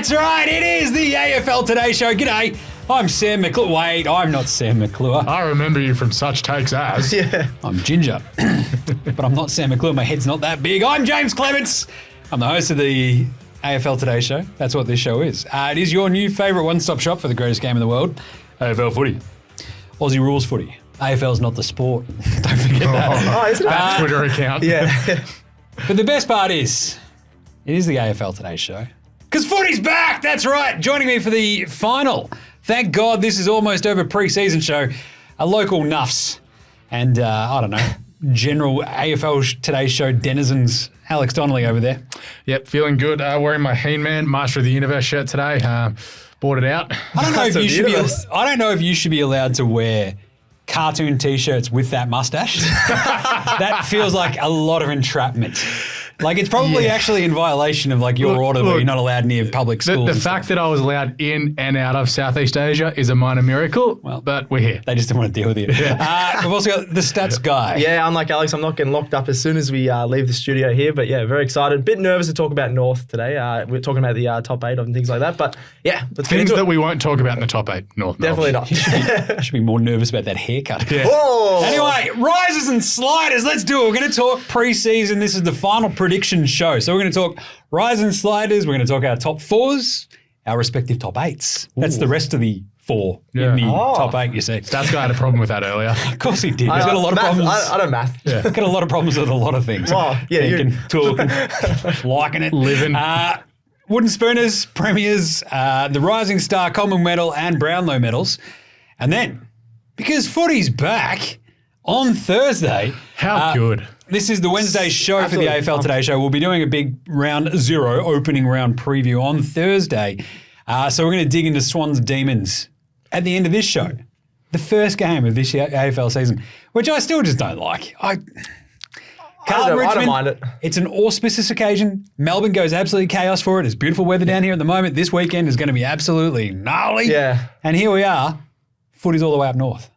That's right, it is the AFL Today Show. G'day, I'm Sam McClure. Wait, I'm not Sam McClure. I remember you from such takes as. Yeah. I'm Ginger, but I'm not Sam McClure. My head's not that big. I'm Jaymz Clements. I'm the host of the AFL Today Show. That's what this show is. It is your new favourite one-stop shop for the greatest game in the world, AFL footy. Aussie rules footy. AFL's not the sport. Don't forget that. Oh, isn't it? That Twitter account. Yeah. But the best part is, it is the AFL Today Show. Because footy's back, that's right. Joining me for the final, thank God this is almost over, pre-season show, a local Nuffs and, I don't know, general AFL Today Show denizens, Alex Donnelly over there. Yep, feeling good. Wearing my He-Man Master of the Universe shirt today. Bought it out. I don't know if you should be. I don't know if you should be allowed to wear cartoon T-shirts with that mustache. That feels like a lot of entrapment. Like it's probably actually in violation of like your order where you're not allowed near public schools. The fact that I was allowed in and out of Southeast Asia is a minor miracle, but we're here. They just didn't want to deal with you. Yeah. We've also got the stats guy. Yeah, unlike Alex, I'm not getting locked up as soon as we leave the studio here. But yeah, very excited. Bit nervous to talk about North today. We're talking about the top 8 and things like that. But yeah, let's get Things into that it. we won't talk about in the top 8, North. Definitely not. You should be more nervous about that haircut. Yeah. Whoa! Anyway, risers and sliders. Let's do it. We're going to talk pre-season. This is the final prediction show. So we're going to talk risers and sliders. We're going to talk our top 4s, our respective top 8s. That's the rest of the 4 in the top 8, you see. That guy had a problem with that earlier. Of course he did. He's got a lot of problems. I don't math. Yeah. Got a lot of problems with a lot of things. Oh, yeah, Thinking, talking, liking it. Living. Wooden Spooners, Premiers, the Rising Star Coleman Medal and Brownlow medals. And then, because footy's back on Thursday. How good. This is the Wednesday show Absolutely. for the AFL Today Show. We'll be doing a big round 0 opening round preview on Thursday. So we're going to dig into Swans Demons at the end of this show. The first game of this AFL season, which I still just don't like. I don't mind it. It's an auspicious occasion. Melbourne goes absolutely chaos for it. It's beautiful weather down here at the moment. This weekend is going to be absolutely gnarly. Yeah. And here we are. Footy's all the way up north.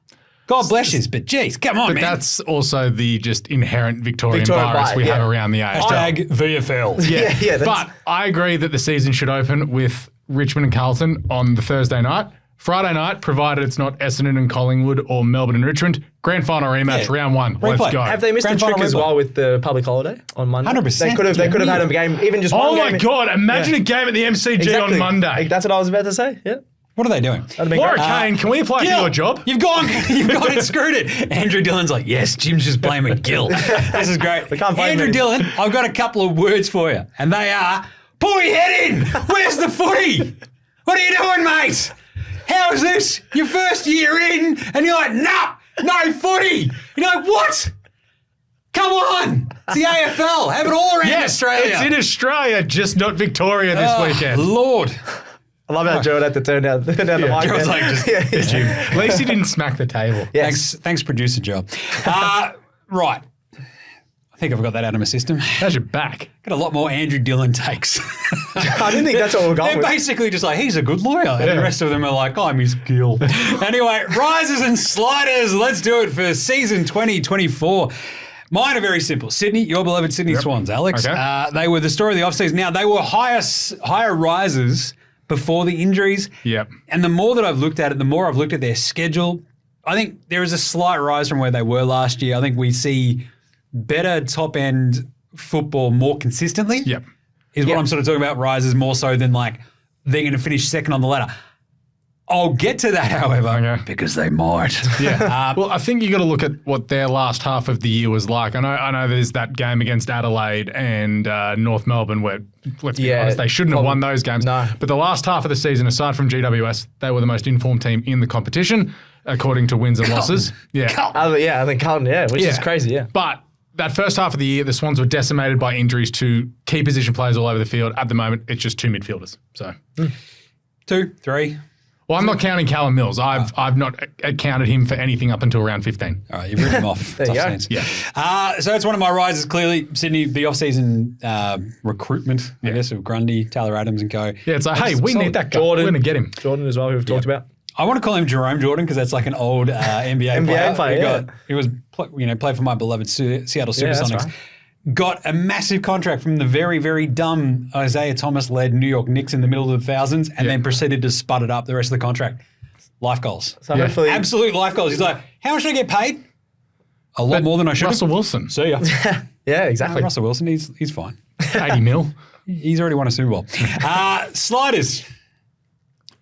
God bless you, but geez, come on, But man. that's also the just inherent Victorian virus bite, we yeah. have around the AFL. Hashtag VFL. Yeah, that's- But I agree that the season should open with Richmond and Carlton on the Thursday night. Friday night, provided it's not Essendon and Collingwood or Melbourne and Richmond. Grand final rematch, round 1. Replay. Let's go. Have they missed Grand the trick final as replay. well with the public holiday on Monday? 100%. They could have had a game, even just Oh one my game. God, imagine a game at the MCG Exactly. on Monday. That's what I was about to say. Yeah. What are they doing? That'd be Laura great. Kane, can we apply for Gil, your job? You've gone and screwed it. Andrew Dillon's like, yes, Jim's just blaming Gil. This is great. We can't blame Andrew him. Dillon, I've got a couple of words for you, and they are, pull your head in. Where's the footy? What are you doing, mate? How is this? Your first year in, and you're like, nah, no footy. You're like, what? Come on. It's the AFL. Have it all around Australia. It's in Australia, just not Victoria this weekend. Lord. I love how Gerald had to turn down the mic. Gerald's there. like, just At least he didn't smack the table. Yes. Thanks, producer Joe. Right. I think I've got that out of my system. How's your back? Got a lot more Andrew Dillon takes. I didn't think that's what we're going They're with. basically just like, he's a good lawyer. And the rest of them are like, I'm his Gil. Anyway, risers and sliders. Let's do it for season 2024. Mine are very simple. Sydney, your beloved Sydney Swans, Alex. Okay. They were the story of the offseason. Now, they were higher risers before the injuries. Yep. And the more that I've looked at it, the more I've looked at their schedule, I think there is a slight rise from where they were last year. I think we see better top-end football more consistently. Yep. Is what I'm sort of talking about, rises more so than like they're going to finish second on the ladder. I'll get to that, however, because they might. Yeah. Well, I think you got to look at what their last half of the year was like. I know there's that game against Adelaide and North Melbourne where, let's be honest, they shouldn't have won those games. No. But the last half of the season, aside from GWS, they were the most informed team in the competition, according to wins and losses. Yeah. I think Carlton, which is crazy, yeah. But that first half of the year, the Swans were decimated by injuries to key position players all over the field. At the moment, it's just 2 midfielders. So, 2, 3. well, I'm not counting Callum Mills. I've not counted him for anything up until round 15. All right, you've written him off. There you Tough go. sense. Yeah. So that's one of my rises, clearly. Sydney, the off-season recruitment, I guess, of Grundy, Taylor Adams and co. Yeah, it's like, hey, we need that guy. Jordan. We're going to get him. Jordan as well, who we've talked about. I want to call him Jerome Jordan because that's like an old NBA player. player, He was, played for my beloved Seattle Yeah, that's Supersonics. right. got a massive contract from the very, very dumb Isaiah Thomas-led New York Knicks in the middle of the 2000s and then proceeded to spud it up the rest of the contract. Life goals. So hopefully, Absolute life goals. He's like, how much should I get paid? A lot more than I should. Russell Wilson. See ya. yeah, exactly. Russell Wilson, he's fine. 80 mil. He's already won a Super Bowl. Sliders.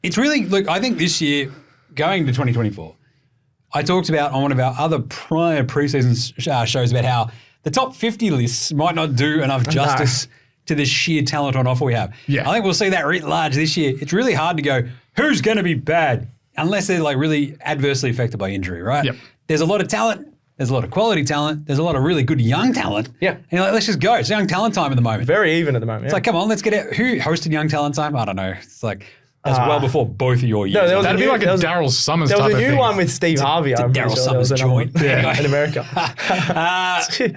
It's really, look, I think this year, going to 2024, I talked about on one of our other prior preseason shows about how the top 50 lists might not do enough justice to the sheer talent on offer we have. Yeah. I think we'll see that writ large this year. It's really hard to go, who's going to be bad? Unless they're like really adversely affected by injury, right? Yep. There's a lot of talent. There's a lot of quality talent. There's a lot of really good young talent. Yeah. And you're like, let's just go. It's young talent time at the moment. Very even at the moment. It's like, come on, let's get it. Who hosted Young Talent Time? I don't know. It's like, that's well before both of your years. No, there was That'd be like a Daryl Summers type There of was a new thing. one with Steve Harvey. I'm pretty Daryl sure there was Summers another one. joint. Yeah, in America.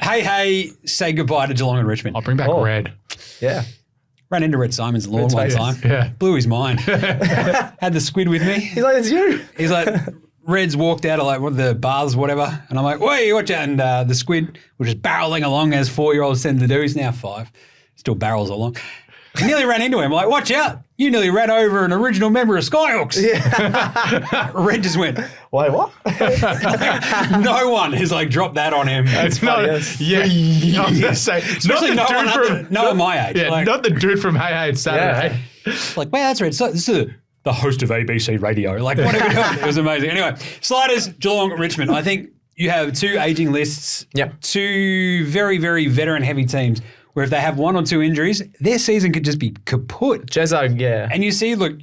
Hey, say goodbye to Geelong and Richmond. I'll bring back Red. Yeah. Ran into Red Simons lawn one Red's time. face. Yeah. Blew his mind. Had the squid with me. He's like, it's you. He's like, Red's walked out of like one of the baths, whatever. And I'm like, wait, watch out. And the squid was just barreling along as 4-year-olds tend to do. He's now 5. Still barrels along. I nearly ran into him. I'm like, watch out. You nearly ran over an original member of Skyhawks. Yeah. Red just went, Wait, what? no one has like dropped that on him. It's not, yes. yeah. I was gonna say, Especially not no the one dude under, no one my age. Yeah, Like, not the dude from Hey Hey It's Saturday. like, wow, that's Red. So, this is the host of ABC Radio. Like, what are we doing? It was amazing. Anyway, Sliders, Geelong, Richmond. I think you have 2 aging lists, Yep. 2 very, very veteran-heavy teams where if they have 1 or 2 injuries, their season could just be kaput. Jezza, yeah. And you see, look,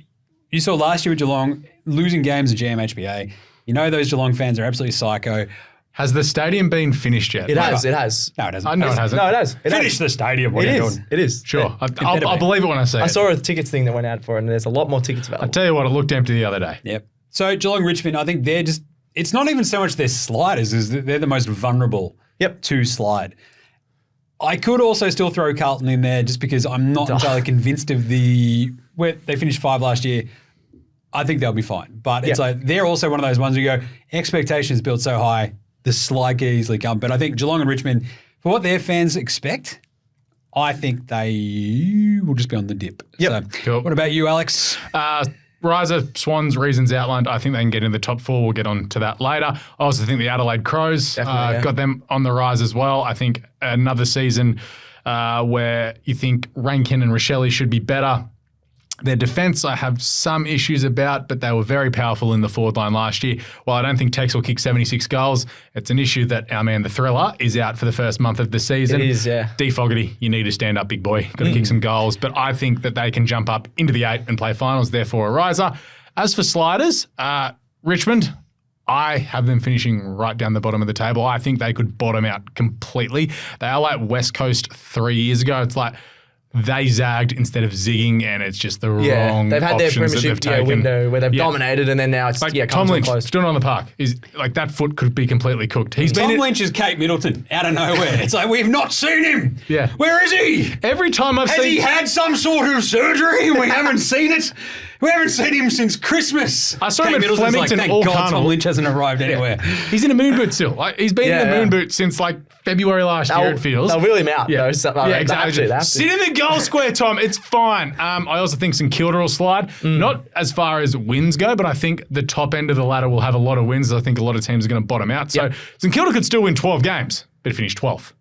you saw last year with Geelong losing games at GMHBA. You know those Geelong fans are absolutely psycho. Has the stadium been finished yet? It has. It has. No, it hasn't. I know it hasn't. No, it has. It Finish has. the stadium. What It are you is. doing? It is. Sure. better I'll be. believe it when I see I it. saw a tickets thing that went out for it, and there's a lot more tickets I available. tell you what, it looked empty the other day. Yep. So Geelong, Richmond, I think they're just, it's not even so much their sliders, is that they're the most vulnerable to slide. I could also still throw Carlton in there just because I'm not entirely convinced of where they finished 5 last year. I think they'll be fine. But it's like, they're also one of those ones where you go, expectations built so high, the slide can easily come. But I think Geelong and Richmond, for what their fans expect, I think they will just be on the dip. Yep. So, Cool. what about you, Alex? Riser, Swans, reasons outlined. I think they can get in the top 4. We'll get on to that later. I also think the Adelaide Crows, got them on the rise as well. I think another season where you think Rankin and Rochelle should be better. Their defence, I have some issues about, but they were very powerful in the forward line last year. While I don't think Tex will kick 76 goals, it's an issue that our man, the Thriller, is out for the first month of the season. It is, yeah. D. Fogarty, you need to stand up, big boy. Got to kick some goals. But I think that they can jump up into the 8 and play finals, therefore a riser. As for sliders, Richmond, I have them finishing right down the bottom of the table. I think they could bottom out completely. They are like West Coast 3 years ago. It's like they zagged instead of zigging, and it's just the wrong They've had their options that premiership they've taken. window where they've dominated, and then now it's Like coming Tom to a Lynch, close. doing it on the park. Is like that foot could be completely cooked. He's Tom been Lynch is Kate Middleton out of nowhere. It's like, we've not seen him. Yeah. Where is he? every time I've Has seen he had some sort of surgery and we haven't seen it? We haven't seen him since Christmas. I saw him Kate at Middleton's Flemington like, all thank God carnival. Tom Lynch hasn't arrived anywhere. he's in a moon boot still. Like he's been in the moon boot since like February last year. It feels. They'll wheel him out. Yeah. though, so, Yeah, they exactly. have to, they have to. Sit in the goal square, Tom. It's fine. I also think St Kilda will slide. Not as far as wins go, but I think the top end of the ladder will have a lot of wins. I think a lot of teams are going to bottom out. So St Kilda could still win 12 games, but finish 12th.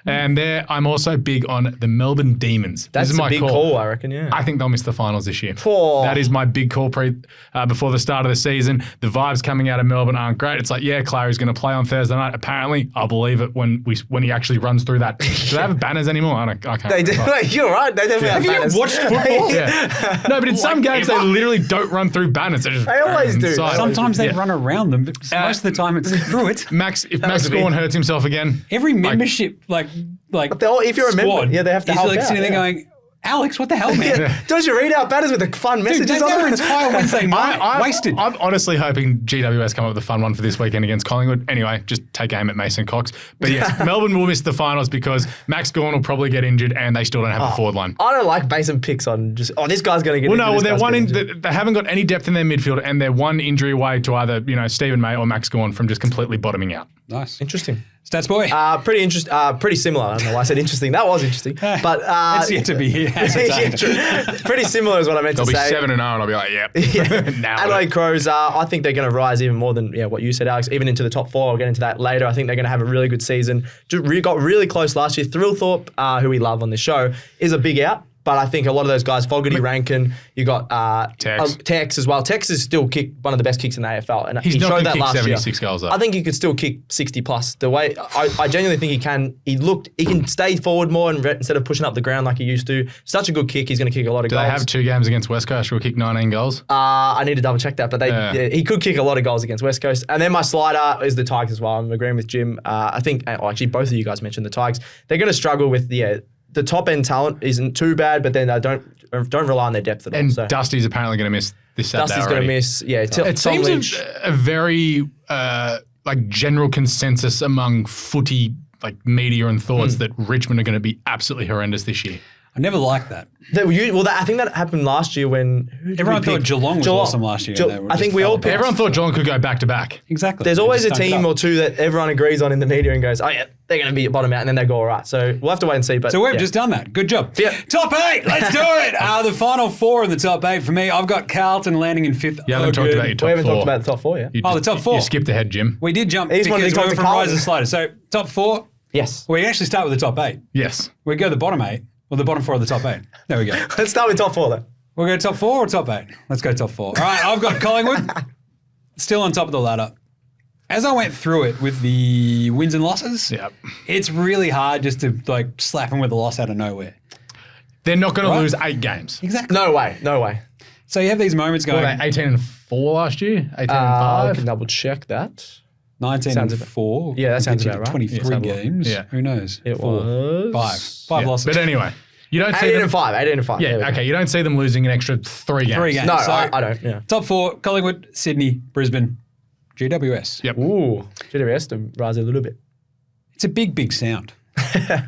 And there, I'm also big on the Melbourne Demons. That's this is a my big call, I reckon, yeah. I think they'll miss the finals this year. Oh. That is my big call before the start of the season. The vibes coming out of Melbourne aren't great. It's like, yeah, Clary's going to play on Thursday night. Apparently, I'll believe it when he actually runs through that. Do they have banners anymore? I can't. They do. You're right. They definitely have banners. Watched football? Yeah. No, but in some games they literally don't run through banners. They always do. inside. Sometimes they run around them, but most of the time it's through it. If Max Gorn hurts himself again, Every membership, like If you're a member, squad, they have to is help like out. sitting there going, Alex, what the hell, man? Yeah. Don't you read out banners with the fun messages Dude, on their them? entire Wednesday night wasted. I'm honestly hoping GWS come up with a fun one for this weekend against Collingwood. Anyway, just take aim at Mason Cox. But yes, Melbourne will miss the finals because Max Gorn will probably get injured and they still don't have a forward line. I don't like basing picks on just, this guy's going to get injured. They haven't got any depth in their midfield and they're one injury away to either, Stephen May or Max Gorn from just completely bottoming out. Nice. Interesting. Stats boy. Pretty interesting. Pretty similar. I don't know why I said interesting. That was interesting. But It's yet to be here. yeah, true. Pretty similar is what I meant They'll to be say. 7-0 and I'll be like, yep. Nailed Adelaide it. Crows, I think they're going to rise even more than what you said, Alex, even into the top 4. I'll get into that later. I think they're going to have a really good season. Got really close last year. Thrillthorpe, who we love on this show, is a big out. But I think a lot of those guys, Fogarty, Rankin, you got Tex as well. Tex is still one of the best kicks in the AFL. And He's he not showed going that to kick last 76 year. goals though. I think he could still kick 60 plus. The way I genuinely think he can. He can stay forward more instead of pushing up the ground like he used to. Such a good kick. He's going to kick a lot of Do goals. they have 2 games against West Coast? Will kick 19 goals? I need to double check that, but he could kick a lot of goals against West Coast. And then my slider is the Tigers as well. I'm agreeing with Jim. I think, actually, both of you guys mentioned the Tigers. They're going to struggle with the top end talent isn't too bad, but then they don't rely on their depth at all. And So Dusty's apparently going to miss this Saturday. Dusty's going to miss. Yeah, It seems a very general consensus among footy media and thoughts that Richmond are going to be absolutely horrendous this year. I never liked that. I think that happened last year when Everyone thought Geelong was awesome last year. I think we all picked. Everyone thought Geelong could go back to back. Exactly. There's They always a just stunk it team up. or two that everyone agrees on in the media and goes, oh yeah, they're going to be at bottom out, and then they go all right. So we'll have to wait and see. But So we've just done that. Good job. Yeah. Top 8. Let's do it. The final 4 in the top 8 for me. I've got Carlton landing in 5th. You haven't talked about your top we haven't 4. talked about the top 4 yet. You the top 4. You skipped ahead, Jim. We did jump He's one of because the we went top from Carlton. rise to slider. So top 4. Yes. We actually start with the top 8. Yes. We go the bottom 8. Well, the bottom 4 of the top 8. There we go. Let's start with top 4 then. We'll go top 4 or top 8? Let's go top 4. All right, I've got Collingwood still on top of the ladder. As I went through it with the wins and losses, Yep. it's really hard just to slap them with a loss out of nowhere. They're not going Right. to lose 8 games. Exactly. No way. So you have these moments What going were they, 18-4 last year? 18-5? I can double check that. 19 Sounds and about- 4. Yeah, that sounds gets you about to right. 23 Yeah. games. Yeah. Who knows? It 4, was 5 Yeah. losses. But anyway, you don't see 18 them. and 5. 18 and 5. There we Yeah, go. okay. You don't see them losing an extra 3 games. 3 games. No, So, I don't. Yeah. top 4, Collingwood, Sydney, Brisbane, GWS. Yep. Ooh, GWS to rise a little bit. It's a big sound.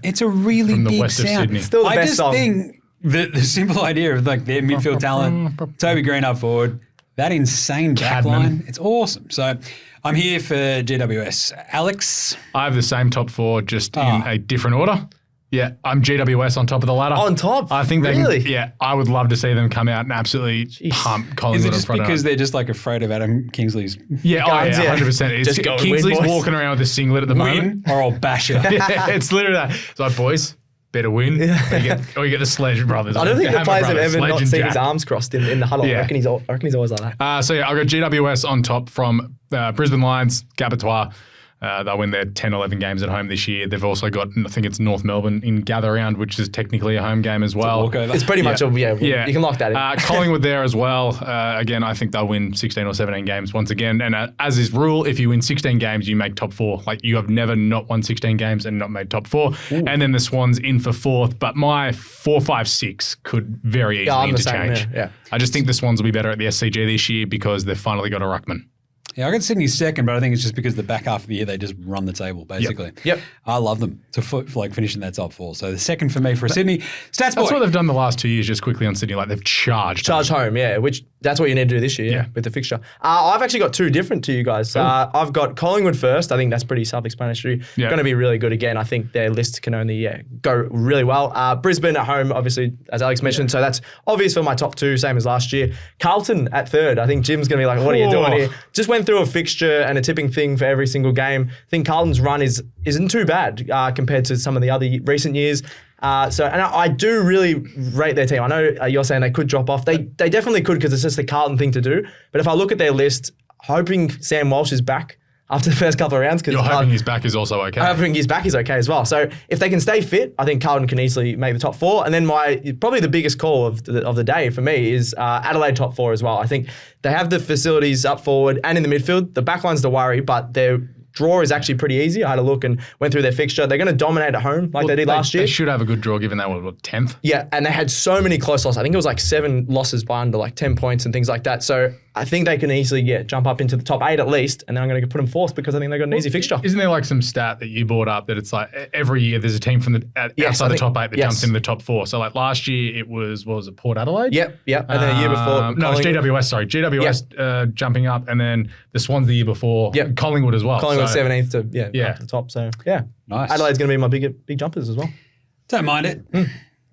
It's a really From the big west of sound. Sydney. Still the I best just song. think the simple idea of their midfield talent, Toby Green up forward, that insane back Cadman. line, it's awesome. So I'm here for GWS. Alex, I have the same top 4, just in a different order. Yeah, I'm GWS on top of the ladder. On top? I think they Really? can, yeah, I would love to see them come out and absolutely pump Collingwood is it on just Friday because night. they're just afraid of Adam Kingsley's Yeah, Guns, yeah. 100%. It's, Just go and Kingsley's win, boys. walking around with a singlet at the moment. win or I'll bash you? Yeah, it's literally that. It's like, boys, better win. Or you get the Sledge brothers. I don't think the Hammer players have brothers, ever Sledge not and seen Jack. his arms crossed in the huddle. Yeah. I reckon he's always like that. So yeah, I've got GWS on top from Brisbane Lions, Gabatoir. They'll win their 10, 11 games at home this year. They've also got, I think it's North Melbourne in Gather Round, which is technically a home game as well. Walkover. It's pretty much Yeah. you can lock that in. Collingwood there as well. Again, I think they'll win 16 or 17 games once again. And as is rule, if you win 16 games, you make top 4. Like you have never not won 16 games and not made top 4. Ooh. And then the Swans in for 4th. But my 4, 5, 6 could very easily I'm the same, interchange. yeah. I just think the Swans will be better at the SCG this year because they've finally got a ruckman. Yeah, I got Sydney second, but I think it's just because the back half of the year they just run the table basically. Yep. I love them for finishing that top 4. So the second for me for Sydney. Stats boy. That's what they've done the last 2 years, just quickly on Sydney. Like they've charged. Charge home, yeah, which that's what you need to do this year Yeah. with the fixture. I've actually got 2 different to you guys. I've got Collingwood first. I think that's pretty self-explanatory. Yeah. Going to be really good again. I think their list can only go really well. Brisbane at home, obviously, as Alex mentioned, so that's obvious for my top 2, same as last year. Carlton at 3rd. I think Jim's going to be like, what are you doing here? Just went through a fixture and a tipping thing for every single game. I think Carlton's run isn't too bad compared to some of the other recent years. And I do really rate their team. I know you're saying they could drop off. They definitely could because it's just the Carlton thing to do. But if I look at their list, hoping Sam Walsh is back after the first couple of rounds. You're hoping his back is also okay. I'm hoping his back is okay as well. So if they can stay fit, I think Carlton can easily make the top 4. And then probably the biggest call of the day for me is Adelaide top 4 as well. I think they have the facilities up forward and in the midfield. The backline's the worry, but their draw is actually pretty easy. I had a look and went through their fixture. They're going to dominate at home like they did last year. They should have a good draw given they were, 10th? Yeah, and they had so many close losses. I think it was like 7 losses by under like 10 points and things like that. So I think they can easily jump up into the top 8 at least, and then I'm going to put them fourth because I think they've got an easy fixture. Isn't there like some stat that you brought up that it's like every year there's a team from outside the top 8 that jumps into the top 4? So like last year it was, what was it, Port Adelaide? Yep. And then the year before, no, it's GWS. Sorry, GWS jumping up, and then the Swans the year before. Yep. Collingwood as well. Collingwood 17th to up to the top. So Nice. Adelaide's going to be my big jumpers as well. Don't mind it.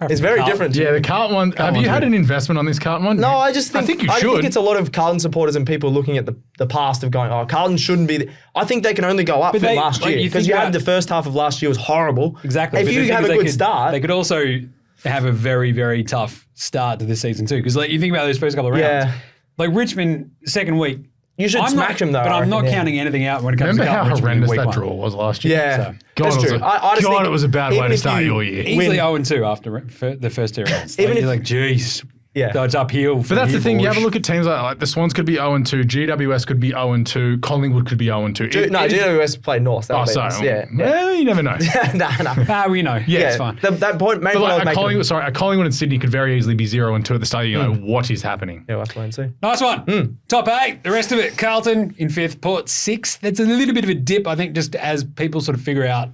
It's very different. Yeah, the Carlton one. Have you had an investment on this Carlton one? No, I think you should. I think it's a lot of Carlton supporters and people looking at the past of going, Carlton shouldn't be. I think they can only go up from last year because you had the first half of last year was horrible. Exactly. If you have a good start, they could also have a very, very tough start to this season too. Because like you think about those first couple of rounds, like Richmond second week. You should smack them though. But I'm not counting anything out when it comes to Remember how Richmond horrendous that draw was last year? Yeah. God, that's true. God, it was a bad way to start your year. Easily 0-2 after the first 2 rounds. You're like, geez. Yeah. So it's uphill. But that's the thing. You have a look at teams like the Swans could be 0-2, GWS could be 0-2, Collingwood could be 0-2. GWS played North. Well, you never know. No. We know. Yeah, it's fine. That point, maybe Collingwood and Sydney could very easily be 0-2 at the start. You know what is happening. Yeah, we'll have to wait and see. Nice one. Top 8. The rest of it, Carlton in 5th, Port 6th. That's a little bit of a dip, I think, just as people sort of figure out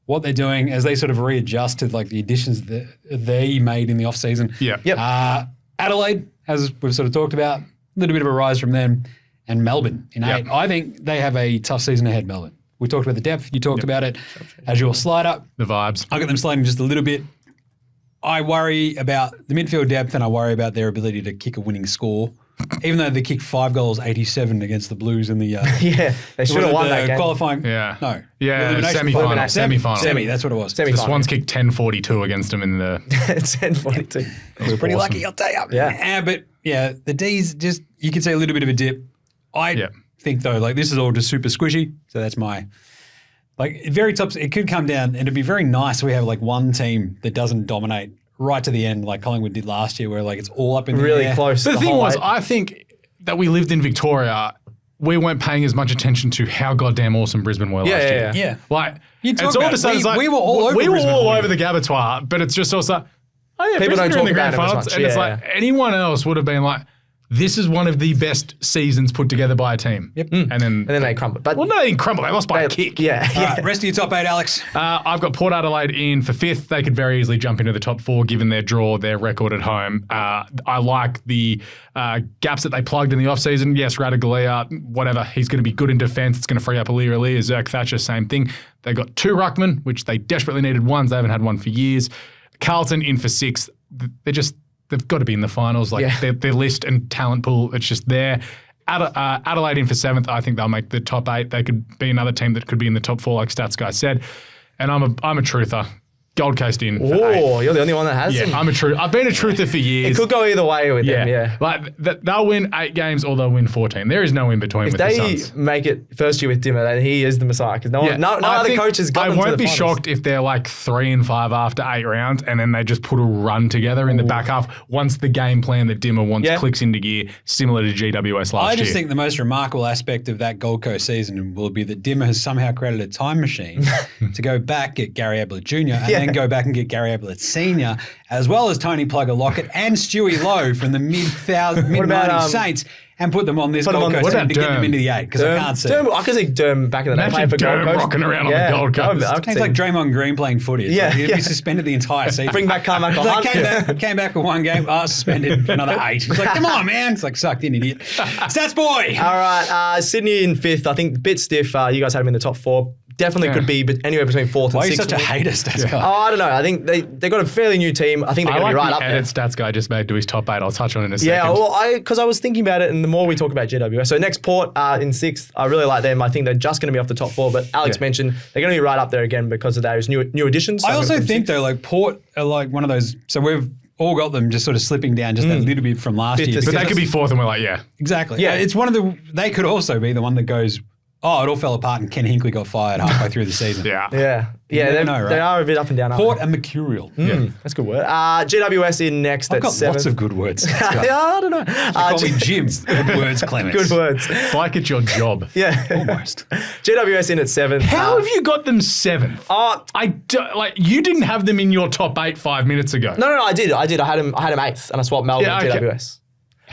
what they're doing, as they sort of readjust to like the additions that they made in the off season. Yep. Adelaide, as we've sort of talked about, a little bit of a rise from them, and Melbourne in 8. I think they have a tough season ahead, Melbourne. We talked about the depth. You talked about it as your slider. The vibes. I got them sliding just a little bit. I worry about the midfield depth, and I worry about their ability to kick a winning score. Even though they kicked 5 goals, 87 against the Blues in the they should have won that game. Qualifying. No. Semi-final. Semi. That's what it was. The Swans kicked 10-42 against them in the 10-42. We were pretty lucky, I'll tell you. Yeah. But the D's just, you could say a little bit of a dip. I think though, like this is all just super squishy. So that's my, like very top, it could come down and it'd be very nice if we have like one team that doesn't dominate right to the end like Collingwood did last year where like it's all up in the air. Really close. The thing was, I think that we lived in Victoria, we weren't paying as much attention to how goddamn awesome Brisbane were last year. Yeah. Like, it's all of a sudden, we were all over Brisbane. Over the Gabatoir, but it's just also, people Brisbane don't are in the talk grand about it as finals, much. and it's like anyone else would have been like, this is one of the best seasons put together by a team. Yep. And then they crumbled. But well, no, they didn't crumble. They lost by a kick. Yeah. All right, rest of your top 8, Alex. I've got Port Adelaide in for 5th. They could very easily jump into the top 4 given their draw, their record at home. I like the gaps that they plugged in the offseason. Yes, Radaglia, whatever. He's going to be good in defence. It's going to free up Aliir. Zerk Thatcher, same thing. They got 2 ruckmen, which they desperately needed ones. They haven't had one for years. Carlton in for 6th. They've got to be in the finals. Like their list and talent pool, it's just there. Adelaide in for 7th. I think they'll make the top 8. They could be another team that could be in the top 4, like Stats Guy said. And I'm a truther. Gold Coast in. Oh, you're the only one that has them. I'm a truther. I've been a truther for years. It could go either way with them. Yeah. Like they'll win 8 games or they'll win 14. There is no in between with the Suns. If they make it first year with Dimmer, then he is the Messiah because no other coach has got them to the I won't be finals. shocked if they're like 3-5 after 8 rounds and then they just put a run together in the back half once the game plan that Dimmer wants clicks into gear, similar to GWS last year. I just think the most remarkable aspect of that Gold Coast season will be that Dimmer has somehow created a time machine to go back, get Gary Ablett Jr. and then go back and get Gary Ablett Sr., as well as Tony Plugger Lockett and Stewie Lowe from the mid-90s Saints, and put them on this Gold Coast team to get them into the 8, because I can't see. I can see Derm back in the day playing for Gold Coast. Rocking around on the Gold Coast. It's like Draymond Green playing footy. He'd be suspended the entire season. Bring back Carmichael Hunt. Came back for 1 game, suspended for another 8. It's like, come on, man. It's like, sucked in, idiot. Stats boy. All right, Sydney in 5th. I think a bit stiff. You guys had him in the top 4. Definitely could be anywhere between 4th and 6th. Why are you such a hater, Stats Guy? I don't know. I think they got a fairly new team. I think they're going to be right up there. Stats Guy just made to his top 8. I'll touch on it in a second. Yeah, well, because I was thinking about it, and the more we talk about GWS. So next Port in 6th, I really like them. I think they're just going to be off the top 4, but Alex mentioned they're going to be right up there again because of those new additions. So I also think, though, like Port are like one of those, so we've all got them just sort of slipping down just a little bit from last year. But they could be 4th and we're like, Exactly. Yeah, it's one of the, they could also be the one that goes, it all fell apart and Ken Hinkley got fired halfway through the season. They are a bit up and down. Port and Mercurial. That's a good word. GWS in next at 7th. I've got lots of good words. I don't know. Call me Jim. Good words, Clements. Good words. It's like it's your job. Almost. GWS in at 7th. How have you got them 7th? You didn't have them in your top 8 5 minutes ago. No, I did. I had him 8th and I swapped Melbourne and GWS.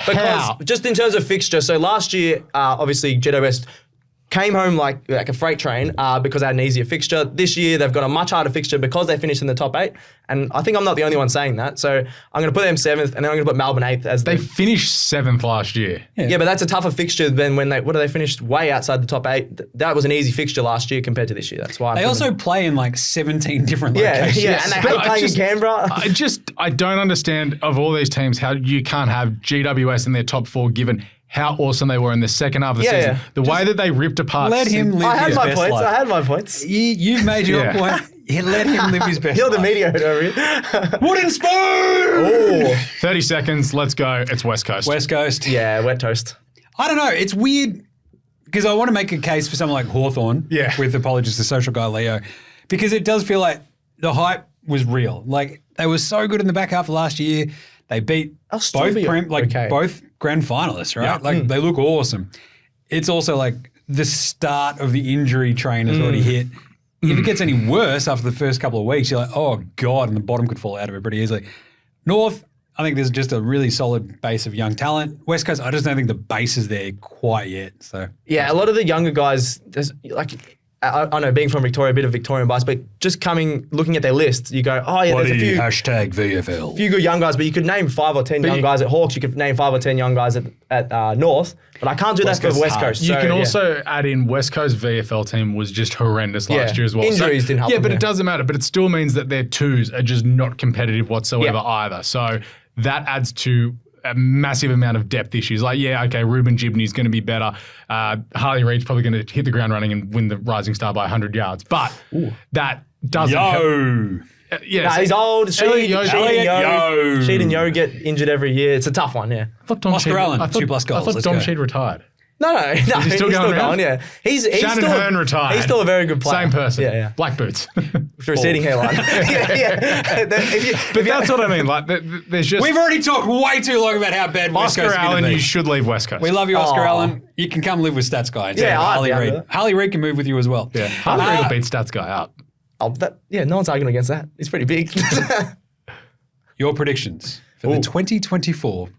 Because just in terms of fixture, so last year, obviously, GWS came home like a freight train because they had an easier fixture. This year, they've got a much harder fixture because they finished in the top 8. And I think I'm not the only one saying that. So I'm going to put them 7th, and then I'm going to put Melbourne 8th as They finished 7th last year. Yeah, but that's a tougher fixture than when they finished way outside the top 8. That was an easy fixture last year compared to this year. That's why They also play in like 17 different locations. Yeah, and they hate playing in Canberra. I don't understand of all these teams how you can't have GWS in their top 4 given how awesome they were in the second half of the season. Yeah. The way that they ripped apart. Let him live I had his my best points. life. I had my points. You've made your point. Let him live his best You're life. the mediator over here. Wooden spoon! Oh. 30 seconds. Let's go. It's West Coast. West Coast. Yeah, wet toast. I don't know. It's weird because I want to make a case for someone like Hawthorn. Yeah. With apologies to social guy Leo, because it does feel like the hype was real. Like they were so good in the back half of last year. They beat both both grand finalists, right? Yeah. Like they look awesome. It's also like the start of the injury train has already hit. If it gets any worse after the first couple of weeks, you're like, oh God, and the bottom could fall out of it pretty easily. North, I think there's just a really solid base of young talent. West Coast, I just don't think the base is there quite yet. So Yeah, a lot of the younger guys, there's like, I know being from Victoria, a bit of Victorian bias, but just looking at their list, you go, oh yeah, there's a few #VFL. good young guys, but you could name 5 or 10 young guys at Hawks. You could name 5 or 10 young guys at North, but I can't do that for the West Coast. You can also add in West Coast VFL team was just horrendous last year as well. Injuries didn't help Yeah, them but there. it doesn't matter. But it still means that their 2s are just not competitive whatsoever either. So that adds to a massive amount of depth issues. Like, Ruben Gibney's going to be better. Harley Reid's probably going to hit the ground running and win the Rising Star by 100 yards. But that doesn't help. He's old. Sheed and Yo get injured every year. It's a tough one, yeah. I thought Dom Oscar Sheed- Allen, I thought- 2+ goals. I thought Let's Dom go. Sheed retired. No, he's still going around? yeah. He's Shannon still, Hearn retired. He's still a very good player. Same person. Yeah. Black boots. Receding hairline. yeah. But that's what I mean. Like, there's just We've already talked way too long about how bad West Oscar Coast is Allen. going to You be. should leave West Coast. We love you, Oscar Aw. Allen. You can come live with Stats Guy. And Yeah, I'd Harley be Reid. under that. Harley Reid can move with you as well. Yeah, Harley Reid will beat Stats Guy up. No one's arguing against that. He's pretty big. Your predictions for the 2024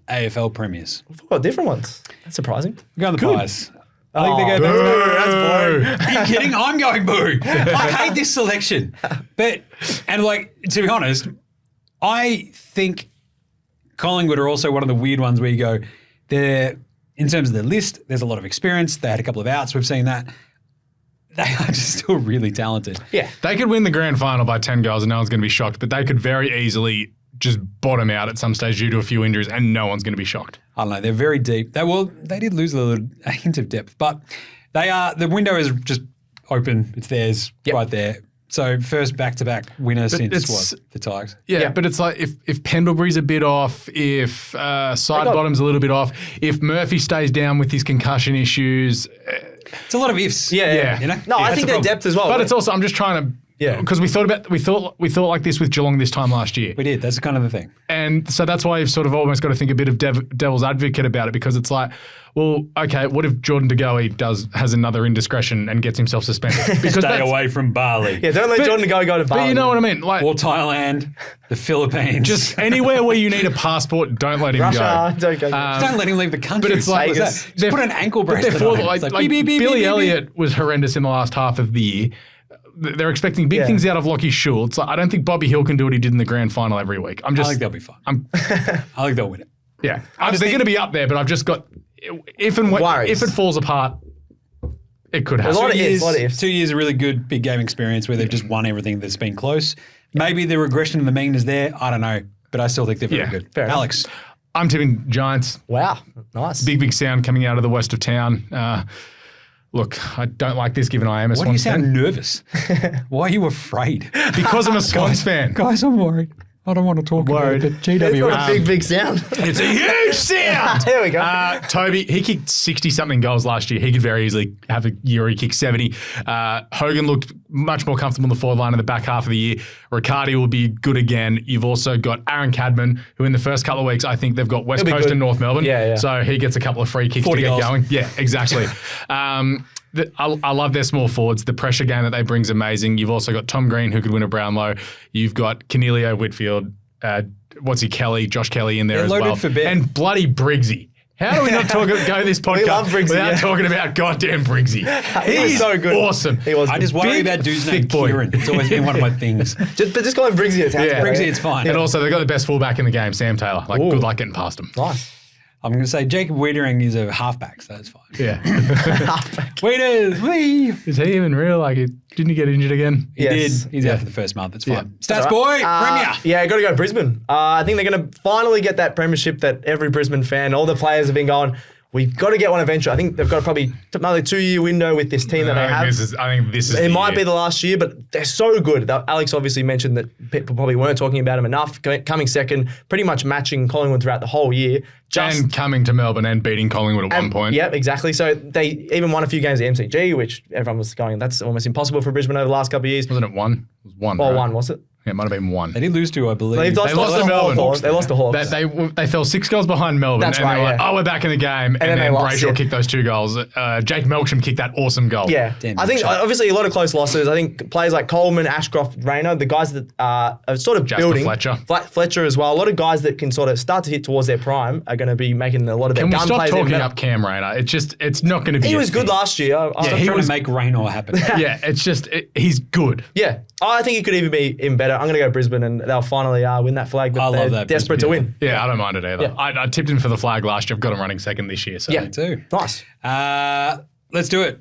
AFL Premiers. We've got different ones. That's surprising. Go on the Pies. I think they go. That's boring. Are you kidding? I'm going boo. I hate this selection. But, and like, to be honest, I think Collingwood are also one of the weird ones where you go, they're, in terms of their list, there's a lot of experience. They had a couple of outs. We've seen that. They are just still really talented. Yeah. They could win the grand final by 10 goals and no one's going to be shocked, but they could very easily just bottom out at some stage due to a few injuries and no one's going to be shocked. I don't know. They're very deep. They did lose a hint of depth, but the window is just open. It's theirs right there. So first back-to-back winner since the Tigers. Yeah, but it's like if Pendlebury's a bit off, if Sidebottom's a little bit off, if Murphy stays down with his concussion issues. It's a lot of ifs. Yeah. You know? No, I That's think the their problem. depth as well. But it's also, I'm just trying to, because we thought like this with Geelong this time last year. We did. That's kind of the thing. And so that's why you've sort of almost got to think a bit of devil's advocate about it, because it's like, well, okay, what if Jordan De Goey has another indiscretion and gets himself suspended? Because Stay away from Bali. Yeah, don't let Jordan go to Bali. But you know what I mean? Like, Or Thailand, the Philippines. just anywhere where you need a passport, don't let him Russia, go. don't go. Just don't let him leave the country. But it's like Simple as that. Just put an ankle But bracelet therefore, on him. like, It's like beep, beep, Billy beep, beep, Elliott was horrendous in the last half of the year. They're expecting big things out of Lockie Schultz. I don't think Bobby Hill can do what he did in the grand final every week. I think they'll be fine. I think they'll win it. Yeah, they're going to be up there, but I've just got if it falls apart, it could happen. A lot of ifs. 2 years of really good big game experience where they've just won everything that's been close. Maybe the regression in the mean is there. I don't know, but I still think they're very good. fair enough. Alex. I'm tipping Giants. Wow, nice. Big sound coming out of the west of town. Look, I don't like this given I am a Why do you Swans sound fan. nervous? Why are you afraid? Because I'm a Swans fan. Guys, I'm worried. I don't want to talk about it. It's GW. not a big sound. It's a huge sound. There we go. Toby, he kicked 60-something goals last year. He could very easily have a year where he kicked 70. Hogan looked much more comfortable in the forward line in the back half of the year. Riccardi will be good again. You've also got Aaron Cadman, who in the first couple of weeks, I think they've got West Coast and North Melbourne. Yeah. So he gets a couple of free kicks to 40 get goals. going. Yeah, exactly. I love their small forwards. The pressure game that they bring is amazing. You've also got Tom Green, who could win a Brownlow. You've got Cornelio Whitfield. Josh Kelly in there They're as loaded well. for bear. And bloody Briggsy. How do we not go this podcast love Briggsy, without talking about goddamn Briggsy? He was so good. Awesome. He was I just worry Big, about dudes thick named boy. Kieran. It's always been one of my things. just call him Briggsy. It's Briggsy, it's fine. And also, they've got the best fullback in the game, Sam Taylor. Like, good luck getting past him. Nice. I'm going to say Jacob Wiedering is a halfback, so that's fine. Yeah. Wieders, wee! Is he even real? Like, didn't he get injured again? He Yes. did. He's out for the first month. It's fine. Yeah. Stats boy, Premier. Yeah, got to go Brisbane. I think they're going to finally get that premiership that every Brisbane fan, all the players have been going, we've got to get one eventually. I think they've got probably another 2-year window with this team that they have. I think this is It the might year. be the last year, but they're so good. Alex obviously mentioned that people probably weren't talking about him enough. Coming second, pretty much matching Collingwood throughout the whole year. And coming to Melbourne and beating Collingwood at one point. Yep, exactly. So they even won a few games at MCG, which everyone was going, that's almost impossible for Brisbane over the last couple of years. Wasn't it one? It was one, Or right? one, was it? Yeah, it might have been one. They did lose to, I believe. They lost to Melbourne. Hawks. They lost to Hawks. They fell 6 goals behind Melbourne. That's and right, they were like, yeah. oh, we're back in the game. And then they then lost, Brayshaw yeah. kicked those 2 goals. Jake Melksham kicked that awesome goal. Yeah, Damn I think shot. obviously a lot of close losses. I think players like Coleman, Ashcroft, Rayner, the guys that are sort of Jasper building. Fletcher. Fletcher as well. A lot of guys that can sort of start to hit towards their prime are going to be making a lot of their Can we gun stop plays. talking up Cam Rayner? It's not going to be He a was good thing. last year. He want to make Raynor happen. Yeah, it's just, he's good. Yeah, I think he could even be even better. I'm going to go Brisbane, and they'll finally win that flag. But I love they're that desperate Brisbane. to win. Yeah, I don't mind it either. Yeah. I tipped him for the flag last year. I've got him running second this year. So Yeah. too. Nice. Let's do it.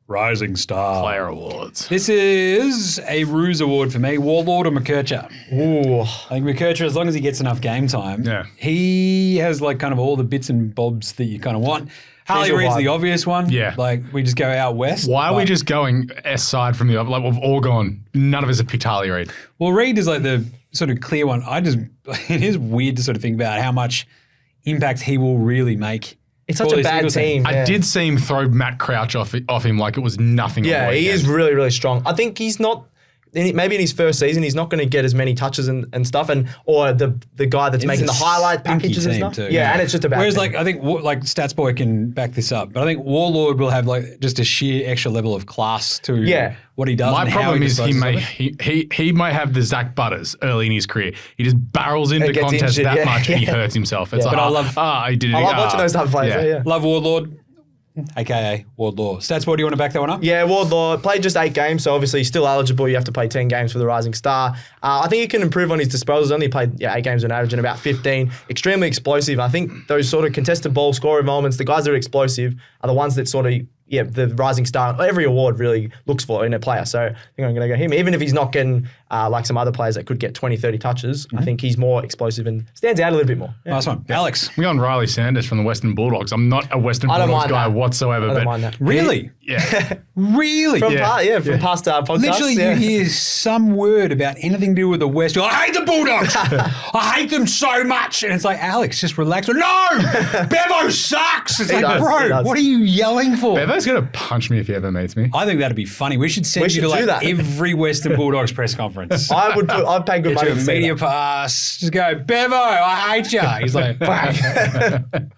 Rising Star. Player awards. This is a ruse award for me. Warlord or McKercher? Ooh. I think McKercher, as long as he gets enough game time, Yeah. he has like kind of all the bits and bobs that you kind of want. Harley your Reid's vibe. the obvious one. Yeah. Like we just go out west. Why are we but- just going S side from the other? Like, we've all gone. None of us have picked Harley Reid. Well, Reid is like the sort of clear one. It is weird to sort of think about how much impact he will really make. It's such for a this bad Eagles team. I did see him throw Matt Crouch off him like it was nothing. Yeah, on the he is weekend. really, really strong. I think he's not. Maybe in his first season, he's not going to get as many touches and stuff, or the guy that's making the highlight stinky packages and team stuff. too, Yeah, and it's just a bad. Whereas, team. like, I think like Stats Boy can back this up, but I think Warlord will have like just a sheer extra level of class to what he does. My and how problem is disposes of it. he may have the Zach Butters early in his career. He just barrels into He gets contests injured, that yeah. much and he hurts himself. It's Yeah. like, But I love- I did it. I love watching those type of players. Yeah. Love Warlord, aka Wardlaw. Stats Boy, do you want to back that one up? Yeah, Wardlaw played just 8 games, so obviously he's still eligible. You have to play 10 games for the Rising Star. I think he can improve on his disposals. Only played 8 games on average and about 15. Extremely explosive. I think those sort of contested ball scoring moments, the guys that are explosive are the ones that sort of, the Rising Star, every award really looks for in a player. So I think I'm going to go him. Even if he's not getting like some other players that could get 20, 30 touches, I think he's more explosive and stands out a little bit more. Yeah. Nice one. Alex. We got Riley Sanders from the Western Bulldogs. I'm not a Western I don't Bulldogs mind guy that. whatsoever. I don't but mind that. Really? Yeah. Really? From Yeah. past podcasts. Literally, yeah. you hear some word about anything to do with the West. You're like, I hate the Bulldogs. I hate them so much. And it's like, Alex, just relax. No! Bevo sucks. It's like, does, he bro, does. what are you yelling for? Bevo's going to punch me if he ever meets me. I think that'd be funny. We should send We you should to like do that. every Western Bulldogs press conference. I'd pay good Get money you to a see media that. pass. Just go, Bevo, I hate you. He's like, bang.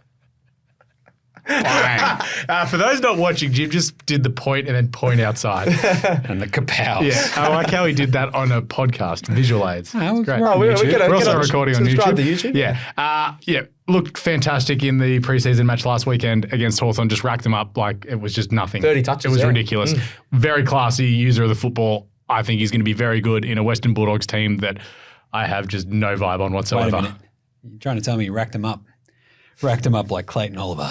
Bang. For those not watching, Jim just did the point and then point outside. And the kapows. Yeah, I like how he did that on a podcast, visual aids. Oh, It's great. we're on we YouTube. get We're get also on- recording on subscribe YouTube. to YouTube. Yeah. Looked fantastic in the preseason match last weekend against Hawthorn. Just racked them up like it was just nothing. 30 touches, It was yeah. ridiculous. Very classy user of the football. I think he's going to be very good in a Western Bulldogs team that I have just no vibe on Wait whatsoever. a minute. You're trying to tell me you racked him up. Racked him up like Clayton Oliver.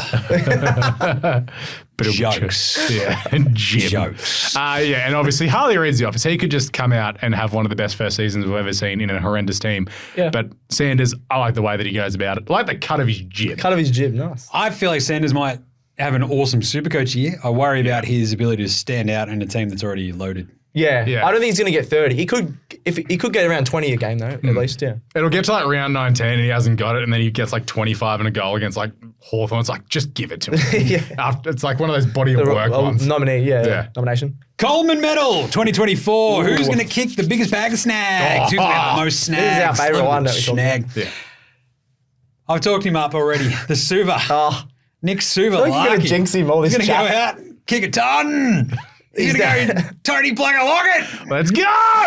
But Jokes. Yeah, and Jim. Jokes. And obviously Harley Reid's the office. He could just come out and have one of the best first seasons we've ever seen in a horrendous team. Yeah. But Sanders, I like the way that he goes about it. I like the cut of his jib. Cut of his jib, nice. I feel like Sanders might have an awesome Supercoach year. I worry about his ability to stand out in a team that's already loaded. Yeah. Yeah. I don't think he's going to get 30. He could get around 20 a game though, at least. Yeah. It'll get to like round 19 and he hasn't got it, and then he gets like 25 and a goal against like Hawthorn. It's like, just give it to him. Yeah. It's like one of those body of work ones. Nominee, Yeah. nomination. Coleman Medal 2024. Who's going to kick the biggest bag of snags? Who's going to have the most snags? This is our favourite one that we talk Snag. about. Yeah. I've talked him up already. The Suva. Oh, Nick Suva. I feel like you're going to jinx him all this He's going to go chat. out, kick a ton. He's going to go Tony Plugger-Lockett. Let's go!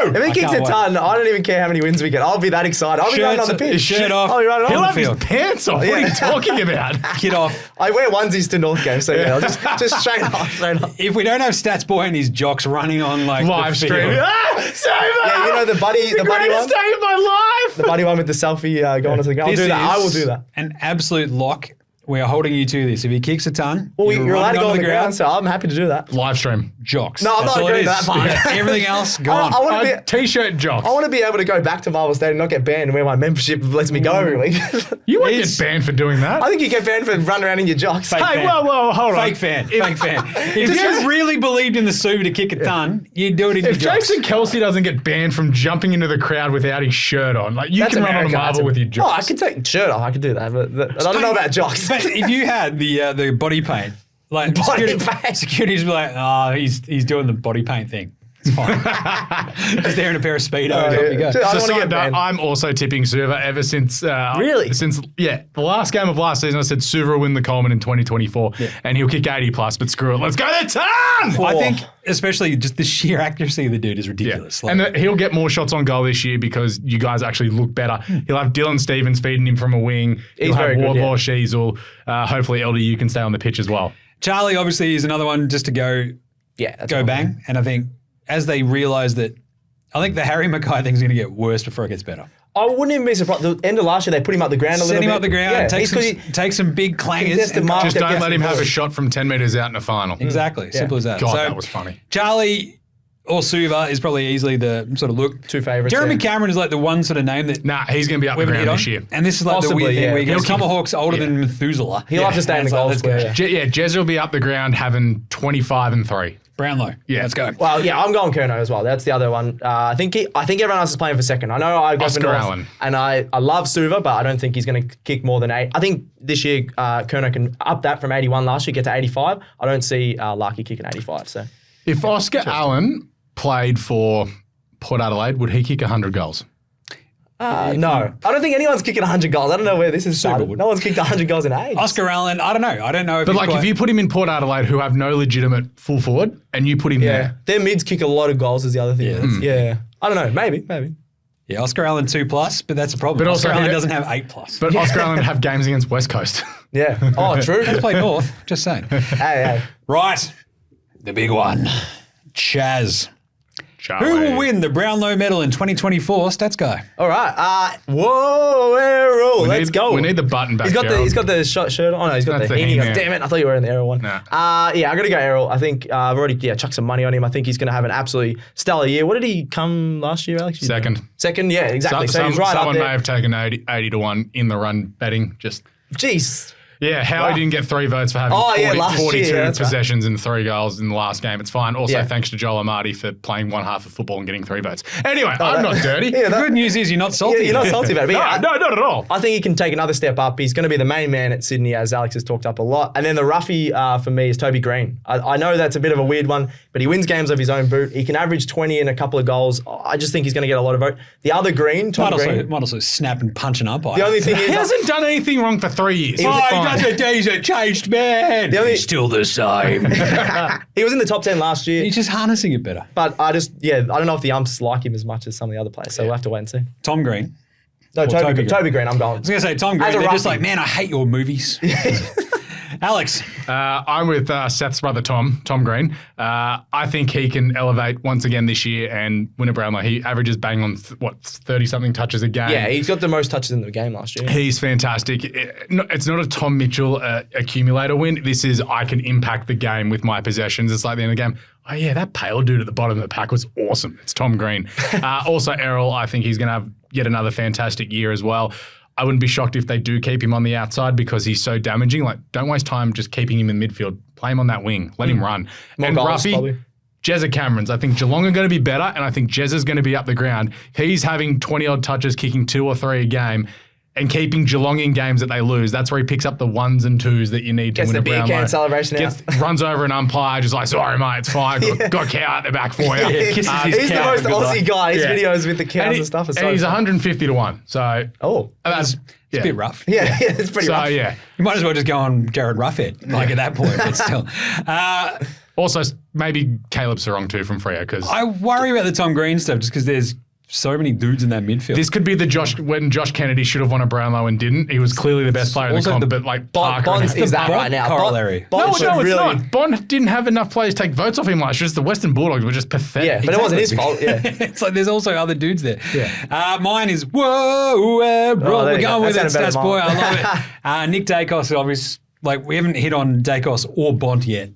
If he kicks a can't ton, I don't even care how many wins we get. I'll be that excited. I'll be running on the pitch. Shirt off. I'll be running He'll on have the his field. pants off. What are you talking about? Kid off. I wear onesies to North games, so yeah, I'll just straight off. If we don't have Stats Boy and his jocks running on like Live the stream. field, Yeah, you know the buddy one? Greatest day of my life. The buddy one with the selfie going onto the ground. I'll do that. I will do that. An absolute lock. We are holding you to this. If he kicks a ton, Well, you're allowed to go on running the ground, so I'm happy to do that. Live stream. Jocks. No, I'm That's not all it agreeing to is. that part. Everything else, gone. I want to be. T-shirt jocks. I want to be able to go back to Marvel Stadium and not get banned and where my membership lets me go every week. You won't He's- get banned for doing that. I think you get banned for running around in your jocks. Fake Hey, fan. whoa, hold on. Fake fan. Fake fan. If you really believed in the Sue to kick a ton, you'd do it in your If jocks. Jason Kelsey doesn't get banned from jumping into the crowd without his shirt on, like you That's can run on a America. marble with your Oh, I jocks. could take shirt off. I could do that, but I don't know about jocks. But if you had the body paint, like Body paint. security's be like, oh, he's doing the body paint thing. It's fine. Just there in a pair of Speedos. Off you go. Dude, I don't want to Side get note, banned. I'm also tipping Suva ever since. Really? Since the last game of last season, I said Suva will win the Coleman in 2024, and he'll kick 80 plus. But screw it, let's go the ton. I think, especially just the sheer accuracy of the dude is ridiculous. Like, And he'll get more shots on goal this year because you guys actually look better. He'll have Dylan Stevens feeding him from a wing. He'll He's have very good, Wardlaw, Sheasel. Hopefully, LDU can stay on the pitch as well. Charlie obviously is another one just to go That's go what I'm bang. And I think as they realise that, I think the Harry Mackay thing's going to get worse before it gets better. I wouldn't even be surprised. The end of last year, they put him up the ground a little Set bit. him up the ground, Yeah, take some big clangers. Contested and- mark. Just that don't gets let him the have ball. a shot from 10 metres out in a final. Exactly. Simple as that. God, So, that was funny. Charlie or Suva is probably easily the sort of look. Two favourites, Jeremy yeah. Cameron is like the one sort of name that Nah, he's going to be up we the haven't hit ground on. this year. And this is like the Possibly, weird thing yeah. where he goes, He'll kick- Tomahawk's older than Methuselah. He'll have to stay in the And goal it's like, square. let's go. Jez will be up the ground having 25 and 3. Brownlow. Yeah. Let's go. Well, yeah, I'm going Kerno as well. That's the other one. I think everyone else is playing for second. I know I go Oscar for North, Allen. and I love Suva, but I don't think he's going to kick more than 8. I think this year Kerno can up that from 81 last year, get to 85. I don't see Larky kicking 85. So If Oscar Allen played for Port Adelaide, would he kick 100 goals? no, I don't think anyone's kicking 100 goals. I don't know where this is started. would. No one's kicked 100 goals in age. Oscar Allen, I don't know. I don't know if But he's like, quite- if you put him in Port Adelaide, who have no legitimate full forward, and you put him Yeah, there, their mids kick a lot of goals. Is the other thing. Yeah. Yeah, I don't know. Maybe. Yeah, Oscar Allen 2+, but that's a problem. But also Oscar Allen he- doesn't have 8+. but Oscar Allen would have games against West Coast. Yeah. Oh, true. Play North, just saying. hey. Right, the big one. Chaz. Charlie. Who will win the Brownlow Medal in 2024? Stats guy. All right. Whoa, Errol. Let's go. We need the button back, He's got Gerald. the shirt on. Oh, no, he's got That's the the Heaney. Heaney. Damn it. I thought you were wearing the Errol one. Nah. Yeah, I'm going to go Errol. I think I've already chucked some money on him. I think he's going to have an absolutely stellar year. What did he come last year, Alex? Second. Second, yeah, exactly. So he's right up Someone there. may have taken 80 to 1 in the run betting. Just Jeez. yeah, Howie didn't get 3 votes for having Oh, yeah, last 42 year, that's right. possessions and 3 goals in the last game. It's fine. Also, Yeah. thanks to Joel Amati for playing one half of football and getting 3 votes. Anyway, I'm not dirty. Yeah, The good news is you're not salty. you're not salty about it. But yeah, No, not at all. I think he can take another step up. He's going to be the main man at Sydney, as Alex has talked up a lot. And then the roughie for me is Toby Green. I know that's a bit of a weird one, but he wins games of his own boot. He can average 20 and a couple of goals. I just think he's going to get a lot of vote. The other Green, Tom Green. Might also snap and punch an umpire. The only thing He is, hasn't done anything wrong for 3 years. was- It's fine. He's a changed man. The only- He's still the same. he was in the top 10 last year. He's just harnessing it better. But I don't know if the umps like him as much as some of the other players. So we'll have to wait and see. Tom Green. No, Toby Green. Toby Green, I'm going. I was going to say Tom Green. As a They're just roughie. like, man, I hate your movies. Alex. I'm with Seth's brother, Tom Green. I think he can elevate once again this year and win a Brownlow. He averages bang on, 30-something touches a game. Yeah, he's got the most touches in the game last year. He's fantastic. It's not a Tom Mitchell accumulator win. This is I can impact the game with my possessions. It's like the end of the game. Oh, yeah, that pale dude at the bottom of the pack was awesome. It's Tom Green. Also, Errol, I think he's going to have yet another fantastic year as well. I wouldn't be shocked if they do keep him on the outside because he's so damaging. Like, don't waste time just keeping him in midfield. Play him on that wing. Let him run. More and goals, Ruffy, probably. Jezza Camerons. I think Geelong are going to be better, and I think Jezza's going to be up the ground. He's having 20-odd touches, kicking 2 or 3 a game, and keeping Geelong in games that they lose. That's where he picks up the 1s and 2s that you need Gets to win the a beer Brownlow. can celebration out. Runs over an umpire, just like, sorry, mate, it's fine. Got a cow out the back for you. kisses his He's the cow most for good luck. Aussie guy. His Yeah. videos with the cows and, he- stuff are and so he's fun. 150 to 1. So Oh, that's It's a bit rough. yeah, it's pretty So rough. yeah. You might as well just go on Jared Ruffhead, like at that point, but still. Also, maybe Caleb Sarong too from Freo because I worry about the Tom Green stuff just because there's so many dudes in that midfield. this could be when Josh Kennedy should have won a Brownlow and didn't. He was clearly the best player in the Also comp, the but like Bond Parker. is that right now. corollary. Bond No, should it's really, not. Bond didn't have enough players take votes off him last year. Just the Western Bulldogs were just pathetic. Yeah, but it wasn't his fault. Yeah. It's like there's also other dudes there. Yeah. Mine is bro. there We're you go. going with it, That sounded Stats better boy. than I love it. Nick Dacos, obviously, like we haven't hit on Dacos or Bont yet.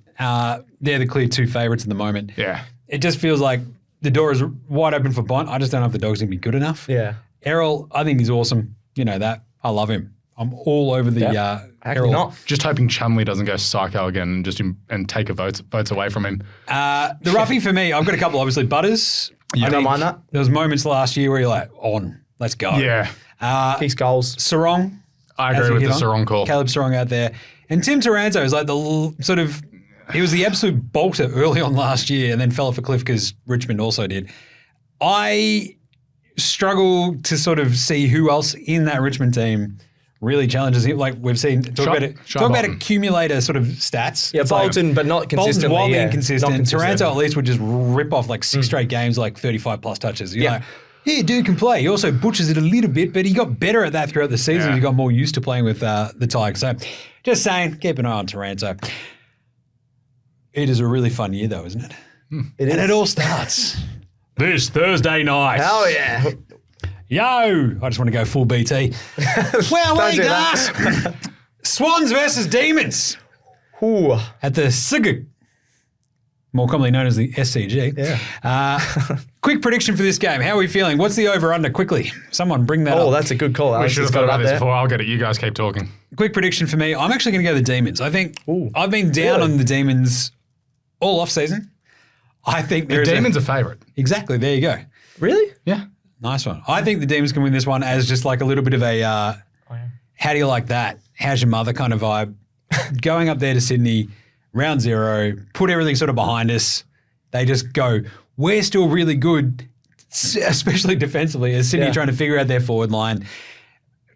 They're the clear two favourites at the moment. Yeah. It just feels like the door is wide open for Bont. I just don't know if the dog's gonna be good enough. Yeah. Errol, I think he's awesome. You know that. I love him. I'm all over the Actually Errol. not. Just hoping Chumley doesn't go psycho again and take votes away from him. The roughie for me, I've got a couple. Obviously, Butters. I don't think mind that. There was moments last year where you're like, let's go. Yeah. Kicks goals. Sarong. I as agree you with hit the on. Sarong call. Caleb Sarong out there. And Tim Taranto is like he was the absolute bolter early on last year and then fell off a cliff because Richmond also did. I struggle to sort of see who else in that Richmond team really challenges him. Like we've seen, talk about accumulator sort of stats. Yeah, It's Bolton, like, but not consistently. Bolton's wildly Not inconsistent. consistent. Taranto at least would just rip off like 6 straight games, like 35 plus touches. You're Yeah. like, yeah, dude can play. He also butchers it a little bit, but he got better at that throughout the season. Yeah. He got more used to playing with the Tigers. So just saying, keep an eye on Taranto. It is a really fun year though, isn't it? It is. And it all starts this Thursday night. Hell yeah. Yo, I just want to go full BT. Well, Don't do guys. Swans versus Demons Ooh. at the SIG, more commonly known as the SCG. Yeah. Quick prediction for this game. How are we feeling? What's the over-under quickly? Someone bring that Oh, up. that's a good call. We Alex should have has thought got it about up this there. before. I'll get it. You guys keep talking. Quick prediction for me. I'm actually going to go the Demons. I think I've been down Really? on the Demons all off-season. I think The Demons are favourite. Exactly. There you go. Really? Yeah. Nice one. I think the Demons can win this one as just like a little bit of a how do you like that? How's your mother kind of vibe. Going up there to Sydney, round 0, put everything sort of behind us. They just go, we're still really good, especially defensively, as Sydney trying to figure out their forward line,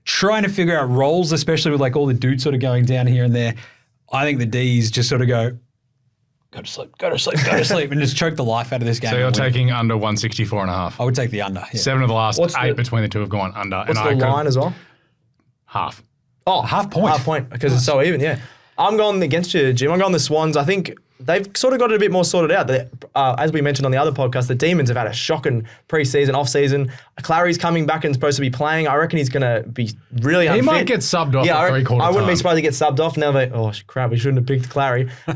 trying to figure out roles, especially with like all the dudes sort of going down here and there. I think the Ds just sort of go to sleep, go to sleep, go to sleep, and just choke the life out of this game. So you're and win. taking under 164.5. I would take the under. Yeah. 7 of the last What's 8 the- between the two have gone under. What's the line as well? Half. Oh, Half point. Half point, because it's so even, yeah. I'm going against you, Jim. I'm going the Swans. I think they've sort of got it a bit more sorted out. As we mentioned on the other podcast, the Demons have had a shocking pre-season, off-season. Clary's coming back and supposed to be playing. I reckon he's going to be really unfit. He might get subbed off at three-quarter I wouldn't be time. surprised he gets subbed off. Now they, oh crap, we shouldn't have picked Clary. Or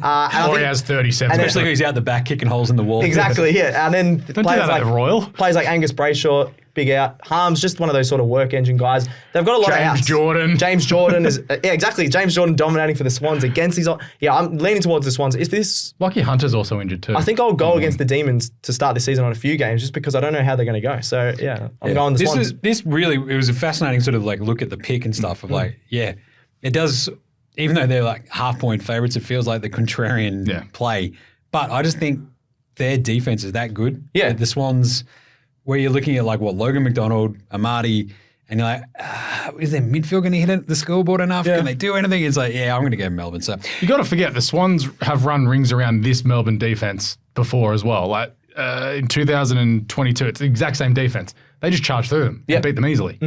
he has 37. and Especially if he's out the back kicking holes in the wall. Exactly, yeah. And then Don't do that at the Royal. players like Angus Brayshaw, big out. Harm's just one of those sort of work engine guys. They've got a lot of outs. James Jordan is exactly. James Jordan dominating for the Swans against these. Yeah, I'm leaning towards the Swans. If this, Lockie Hunter's also injured too. I think I'll go against the Demons to start the season on a few games, just because I don't know how they're going to go. So yeah, I'm going the Swans. It was a fascinating sort of like look at the pick and stuff of like, yeah, it does, even though they're like half point favourites, it feels like the contrarian play. But I just think their defense is that good. Yeah. The Swans, where you're looking at like what Logan McDonald, Amati, and you're like, is their midfield going to hit the scoreboard enough? Yeah. Can they do anything? It's like, yeah, I'm going to go Melbourne. So You got to forget the Swans have run rings around this Melbourne defense before as well. Like in 2022, it's the exact same defense. They just charged through them and beat them easily.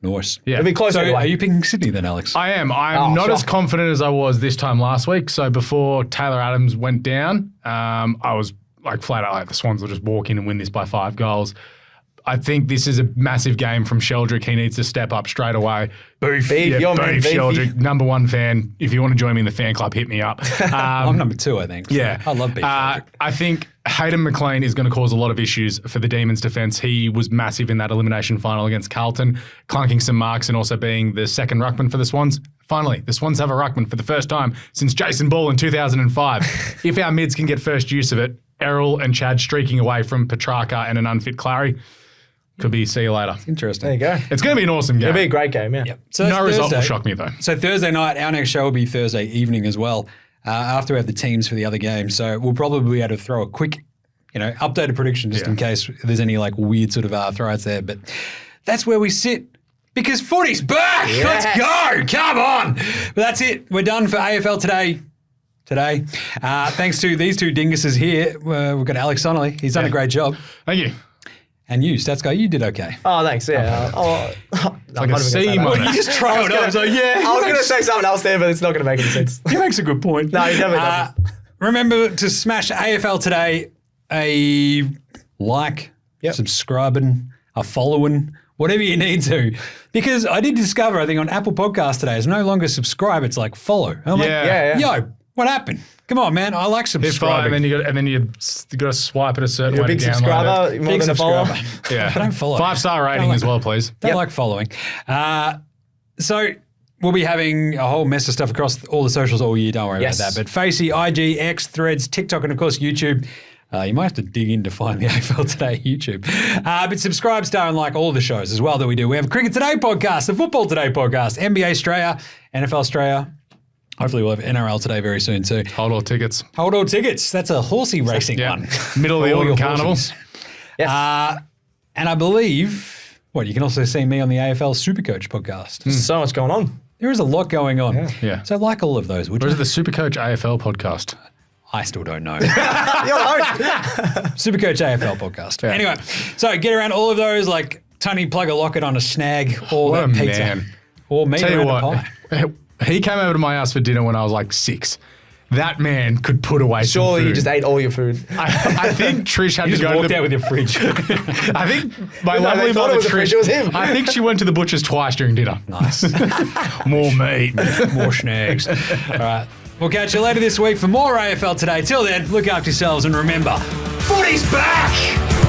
Norse. Yeah. It'll be close So anyway. are you picking Sydney then, Alex? I am. I'm not as shock. confident as I was this time last week. So before Taylor Adams went down, I was like flat out like the Swans will just walk in and win this by 5 goals. I think this is a massive game from Sheldrick. He needs to step up straight away. Beef your man, Beefy. Sheldrick, number 1 fan. If you want to join me in the fan club, hit me up. I'm number 2, I think. So Yeah. I love Beef. I think Hayden McLean is going to cause a lot of issues for the Demons defence. He was massive in that elimination final against Carlton, clunking some marks and also being the second ruckman for the Swans. Finally, the Swans have a ruckman for the first time since Jason Ball in 2005. If our mids can get first use of it, Errol and Chad streaking away from Petrarca and an unfit Clary, could be see you later. Interesting. There you go. It's going to be an awesome game. It'll be a great game, yeah. Yep. So No that's result will Thursday. shock me though. So Thursday night, our next show will be Thursday evening as well, after we have the teams for the other games. So we'll probably be able to throw a quick, updated prediction just in case there's any like weird sort of throwouts there. But that's where we sit because footy's back. Yes. Let's go. Come on. But that's it. We're done for AFL today. today. Thanks to these two dinguses here. We've got Alex Donnelly. He's done a great job. Thank you. And you, Stats Guy, you did okay. Oh, thanks. Yeah. Like a C minus. You just trailed off. I was like, yeah. I was going to say something else there, but it's not going to make any sense. He makes a good point. No, he definitely doesn't. Remember to smash AFL today, a like, subscribing, a following, whatever you need to. Because I did discover, I think on Apple Podcast today, it's no longer subscribe, it's like follow. And I'm like, yo, what happened? Come on, man. I like subscribing. And then you got to swipe it a certain You're way a big to download subscriber, it. more than a follower. Yeah. Don't follow. 5-star rating as well, please. Don't like following. So we'll be having a whole mess of stuff across all the socials all year. Don't worry about that. But Facey, IG, X, Threads, TikTok, and of course YouTube. You might have to dig in to find the AFL Today YouTube. But subscribe, star, and like all of the shows as well that we do. We have a Cricket Today podcast, the Football Today podcast, NBA Australia, NFL Australia. Hopefully we'll have NRL Today very soon too. Hold all tickets. Hold all tickets. That's a horsey racing one. Middle of the autumn carnival. Yes. And I believe, you can also see me on the AFL Supercoach podcast. There's so much going on. There is a lot going on. Yeah. So like all of those, would Or you? is it the Supercoach AFL podcast? I still don't know. You're host. Supercoach AFL podcast. Yeah. Anyway, so get around all of those like Tony plug a locket on a snag or What that a pizza. man. Or me Tell you around what, a pie. he came over to my house for dinner when I was like 6. That man could put away some Surely food. you just ate all your food. I think Trish had You to just go walked to out with your fridge. I think my No, lovely they thought mother it was a fridge, Trish. it was him. I think she went to the butcher's twice during dinner. Nice. More meat. More snags. All right. We'll catch you later this week for more AFL Today. Till then, look after yourselves and remember, footy's back!